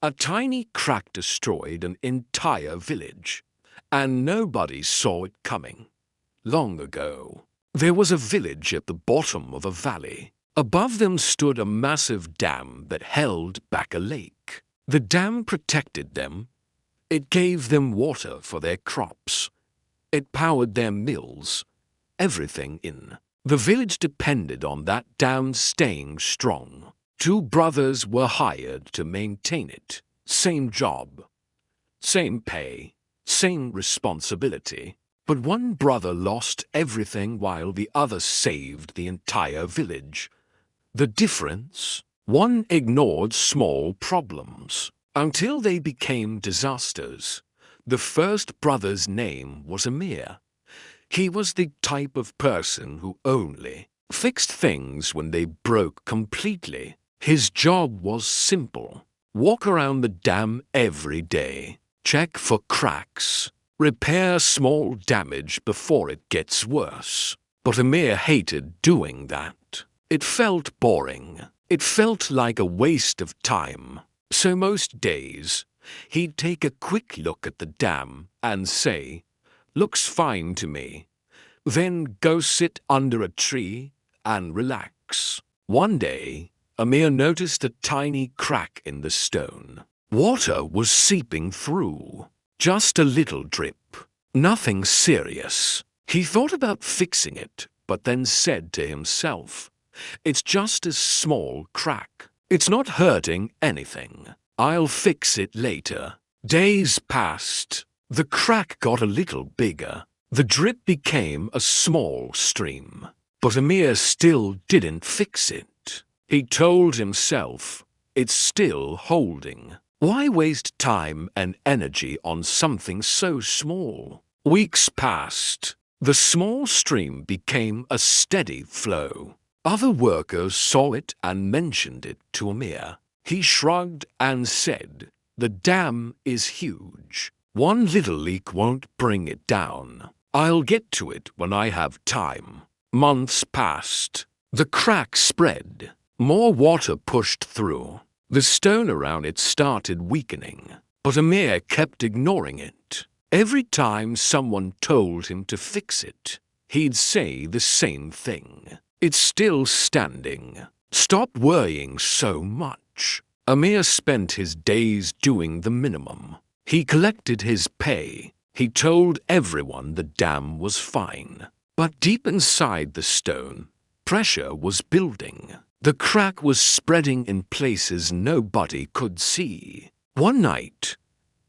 A tiny crack destroyed an entire village, and nobody saw it coming. Long ago, there was a village at the bottom of a valley. Above them stood a massive dam that held back a lake. The dam protected them. It gave them water for their crops. It powered their mills, everything in the village depended on that dam staying strong. 2 brothers were hired to maintain it. Same job, same pay, same responsibility. But one brother lost everything while the other saved the entire village. The difference? One ignored small problems until they became disasters. The first brother's name was Amir. He was the type of person who only fixed things when they broke completely. His job was simple. Walk around the dam every day. Check for cracks. Repair small damage before it gets worse. But Amir hated doing that. It felt boring. It felt like a waste of time. So most days, he'd take a quick look at the dam and say, "Looks fine to me." Then go sit under a tree and relax. One day, Amir noticed a tiny crack in the stone. Water was seeping through. Just a little drip. Nothing serious. He thought about fixing it, but then said to himself, "It's just a small crack. It's not hurting anything. I'll fix it later." Days passed. The crack got a little bigger. The drip became a small stream. But Amir still didn't fix it. He told himself, "It's still holding. Why waste time and energy on something so small?" Weeks passed. The small stream became a steady flow. Other workers saw it and mentioned it to Amir. He shrugged and said, "The dam is huge. One little leak won't bring it down. I'll get to it when I have time." Months passed. The crack spread. More water pushed through. The stone around it started weakening. But Amir kept ignoring it. Every time someone told him to fix it, he'd say the same thing. "It's still standing. Stop worrying so much." Amir spent his days doing the minimum. He collected his pay. He told everyone the dam was fine. But deep inside the stone, pressure was building. The crack was spreading in places nobody could see. One night,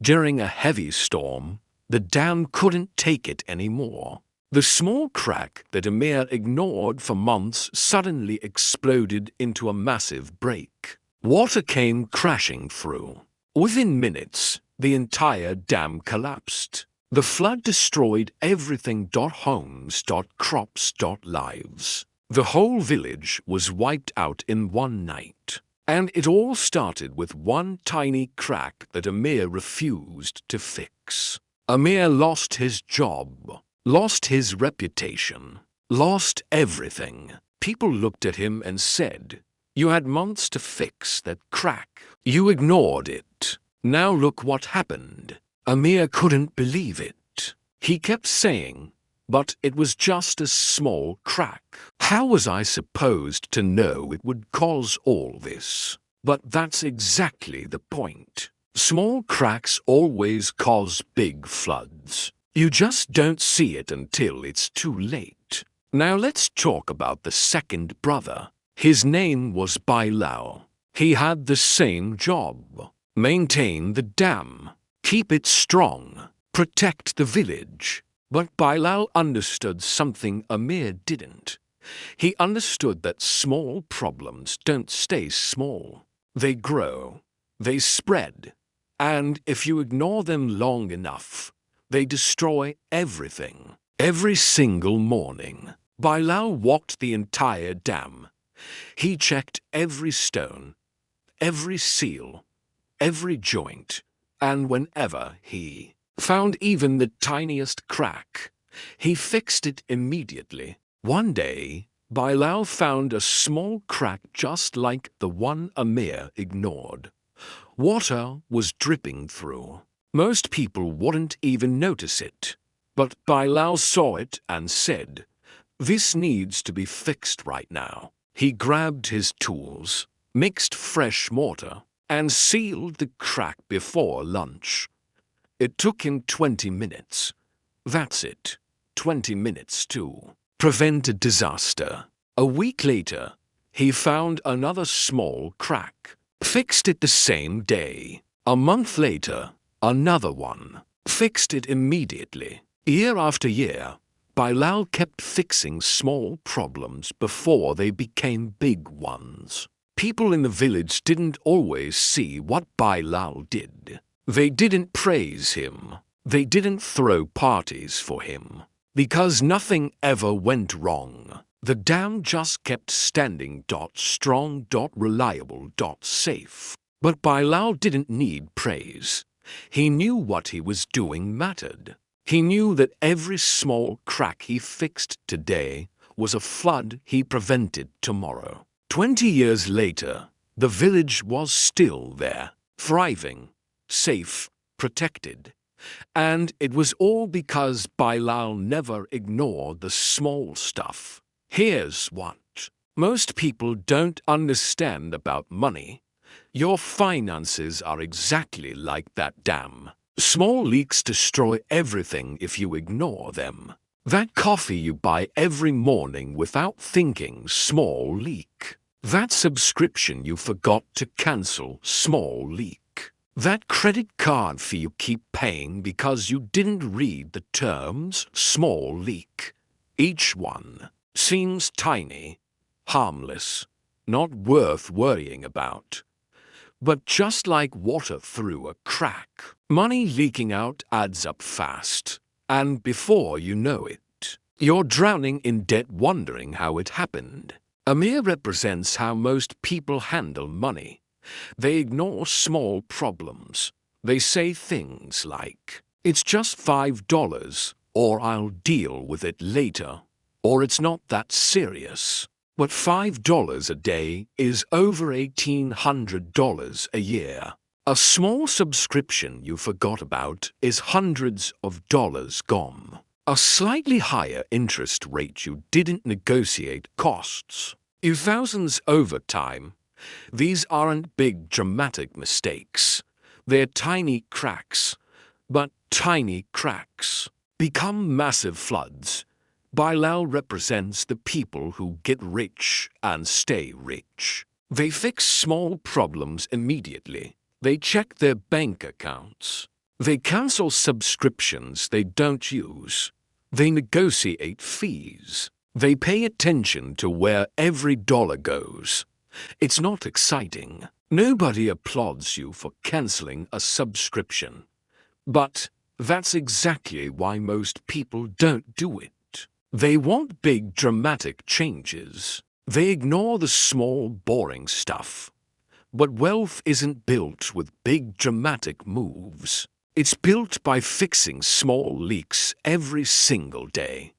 during a heavy storm, the dam couldn't take it anymore. The small crack that Amir ignored for months suddenly exploded into a massive break. Water came crashing through. Within minutes, the entire dam collapsed. The flood destroyed everything. Homes, crops, lives. The whole village was wiped out in one night. And it all started with one tiny crack that Amir refused to fix. Amir lost his job, lost his reputation, lost everything. People looked at him and said, "You had months to fix that crack. You ignored it. Now look what happened." Amir couldn't believe it. He kept saying, "But it was just a small crack. How was I supposed to know it would cause all this?" But that's exactly the point. Small cracks always cause big floods. You just don't see it until it's too late. Now let's talk about the second brother. His name was Bilal. He had the same job. Maintain the dam. Keep it strong. Protect the village. But Bilal understood something Amir didn't. He understood that small problems don't stay small. They grow. They spread. And if you ignore them long enough, they destroy everything. Every single morning, Bilal walked the entire dam. He checked every stone, every seal, every joint, and whenever he found even the tiniest crack, he fixed it immediately. One day, Bilal found a small crack just like the one Amir ignored. Water was dripping through. Most people wouldn't even notice it. But Bilal saw it and said, "This needs to be fixed right now." He grabbed his tools, mixed fresh mortar, and sealed the crack before lunch. It took him 20 minutes. That's it, 20 minutes to prevent a disaster. A week later, he found another small crack, fixed it the same day. A month later, another one, fixed it immediately. Year after year, Bilal kept fixing small problems before they became big ones. People in the village didn't always see what Bilal did. They didn't praise him. They didn't throw parties for him. Because nothing ever went wrong. The dam just kept standing. Strong, reliable, safe. But Bilal didn't need praise. He knew what he was doing mattered. He knew that every small crack he fixed today was a flood he prevented tomorrow. 20 years later, the village was still there, thriving, safe, protected. And it was all because Bilal never ignored the small stuff. Here's what most people don't understand about money. Your finances are exactly like that dam. Small leaks destroy everything if you ignore them. That coffee you buy every morning without thinking, small leak. That subscription you forgot to cancel, small leak. That credit card fee you keep paying because you didn't read the terms, small leak. Each one seems tiny, harmless, not worth worrying about. But just like water through a crack, money leaking out adds up fast. And before you know it, you're drowning in debt wondering how it happened. Amir represents how most people handle money. They ignore small problems. They say things like, "It's just $5," or "I'll deal with it later," or "It's not that serious." But $5 a day is over $1,800 a year. A small subscription you forgot about is hundreds of dollars gone. A slightly higher interest rate you didn't negotiate costs you thousands over time. These aren't big dramatic mistakes. They're tiny cracks. But tiny cracks become massive floods. Bilal represents the people who get rich and stay rich. They fix small problems immediately. They check their bank accounts. They cancel subscriptions they don't use. They negotiate fees. They pay attention to where every dollar goes. It's not exciting. Nobody applauds you for canceling a subscription. But that's exactly why most people don't do it. They want big, dramatic changes. They ignore the small, boring stuff. But wealth isn't built with big, dramatic moves. It's built by fixing small leaks every single day.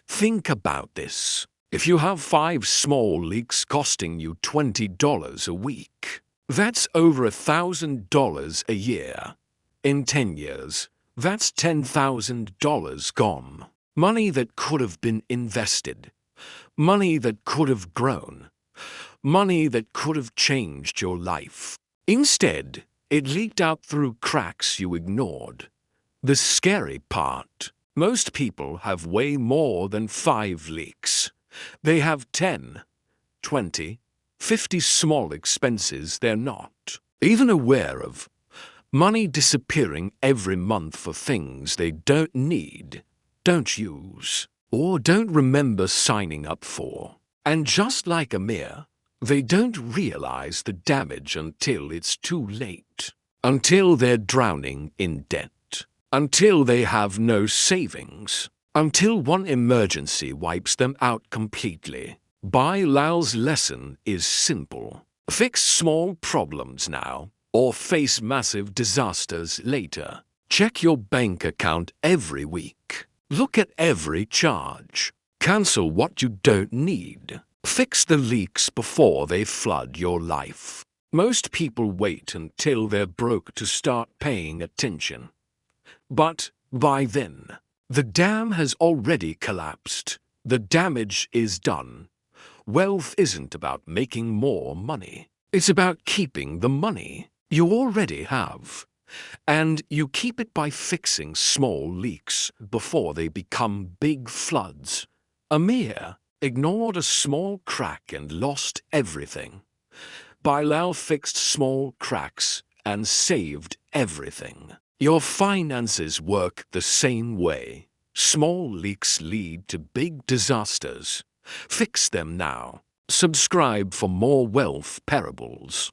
Think about this. If you have 5 small leaks costing you $20 a week, that's over $1,000 a year. In 10 years, that's $10,000 gone. Money that could have been invested. Money that could have grown. Money that could have changed your life. Instead, it leaked out through cracks you ignored. The scary part, most people have way more than 5 leaks. They have 10, 20, 50 small expenses they're not even aware of. Money disappearing every month for things they don't need, don't use, or don't remember signing up for. And just like Amir, they don't realize the damage until it's too late. Until they're drowning in debt. Until they have no savings. Until one emergency wipes them out completely. Bilal's lesson is simple. Fix small problems now, or face massive disasters later. Check your bank account every week. Look at every charge. Cancel what you don't need. Fix the leaks before they flood your life. Most people wait until they're broke to start paying attention. But by then, the dam has already collapsed. The damage is done. Wealth isn't about making more money. It's about keeping the money you already have. And you keep it by fixing small leaks before they become big floods. Amir ignored a small crack and lost everything. Bilal fixed small cracks and saved everything. Your finances work the same way. Small leaks lead to big disasters. Fix them now. Subscribe for more wealth parables.